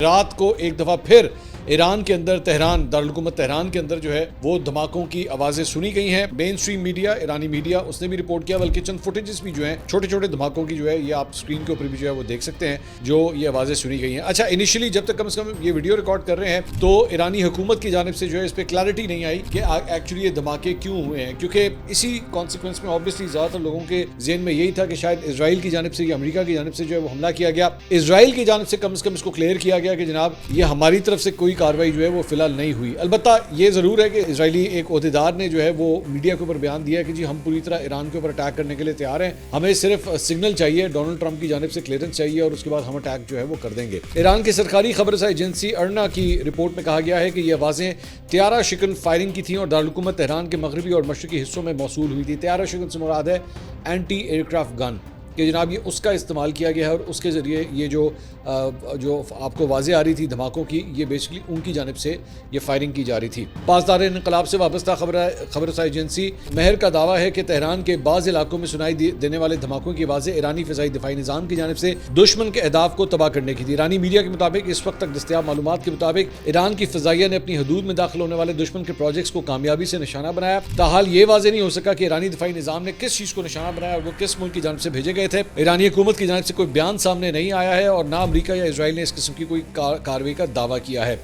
رات کو ایک دفعہ پھر ایران کے اندر دارالحکومت تہران کے اندر جو ہے وہ دھماکوں کی آوازیں سنی گئی ہیں. مین اسٹریم میڈیا، ایرانی میڈیا، اس نے بھی رپورٹ کیا، بلکہ چند فوٹیجز بھی جو ہیں چھوٹے چھوٹے دھماکوں کی جو ہے یہ آپ سکرین کے اوپر بھی جو ہے وہ دیکھ سکتے ہیں جو یہ آوازیں سنی گئی ہیں. اچھا، انیشلی جب تک کم از کم یہ ویڈیو ریکارڈ کر رہے ہیں تو ایرانی حکومت کی جانب سے جو ہے اس پہ کلیئرٹی نہیں آئی کہ ایکچولی یہ دھماکے کیوں ہوئے ہیں، کیونکہ اسی کانسیکوینس میں آبویسلی زیادہ تر لوگوں کے ذہن میں یہی تھا کہ شاید اسرائیل کی جانب سے یا امریکہ کی جانب سے جو ہے وہ حملہ کیا گیا. اسرائیل کی جانب سے کم از کم اس کو کلیئر کیا گیا کہ جناب یہ ہماری طرف سے کوئی کارروائی جو ہے وہ فی الحال نہیں ہوئی. البتہ یہ ضرور ہے کہ اسرائیلی ایک عہدیدار نے جو ہے وہ میڈیا کے اوپر بیان دیا کہ جی ہم پوری طرح ایران کے اوپر اٹیک کرنے کے لیے تیار ہیں، ہمیں صرف سگنل چاہیے، ڈونلڈ ٹرمپ کی جانب سے کلیئرنس چاہیے اور اس کے بعد ہم اٹیک جو ہے وہ کر دیں گے. ایران کی سرکاری خبر رساں ایجنسی ارنا کی رپورٹ میں کہا گیا ہے کہ یہ آوازیں طیارہ شکن فائرنگ کی تھیں اور دارالحکومت تہران کے مغربی اور مشرقی حصوں میں موصول ہوئی تھی. طیارہ شکن سے مراد ہے اینٹی ایئر کرافٹ گن کہ جناب یہ اس کا استعمال کیا گیا ہے اور اس کے ذریعے یہ جو آپ کو واضح آ رہی تھی دھماکوں کی، یہ بیسکلی ان کی جانب سے یہ فائرنگ کی جا رہی تھی. پاسدار انقلاب سے وابستہ خبر رساں ایجنسی مہر کا دعویٰ ہے کہ تہران کے بعض علاقوں میں سنائی دینے والے دھماکوں کی آوازیں ایرانی فضائی دفاعی نظام کی جانب سے دشمن کے اہداف کو تباہ کرنے کی تھی. ایرانی میڈیا کے مطابق اس وقت تک دستیاب معلومات کے مطابق ایران کی فضائیہ نے اپنی حدود میں داخل ہونے والے دشمن کے پروجیکٹس کو کامیابی سے نشانہ بنایا. تاحال یہ واضح نہیں ہو سکا کہ ایرانی دفاعی نظام نے کس چیز کو نشانہ بنایا اور وہ کس ملک کی جانب سے بھیجے گئے تھے. ایرانی حکومت کی جانب سے کوئی بیان سامنے نہیں آیا ہے اور نہ امریکہ یا اسرائیل نے اس قسم کی کوئی کارروائی کا دعویٰ کیا ہے.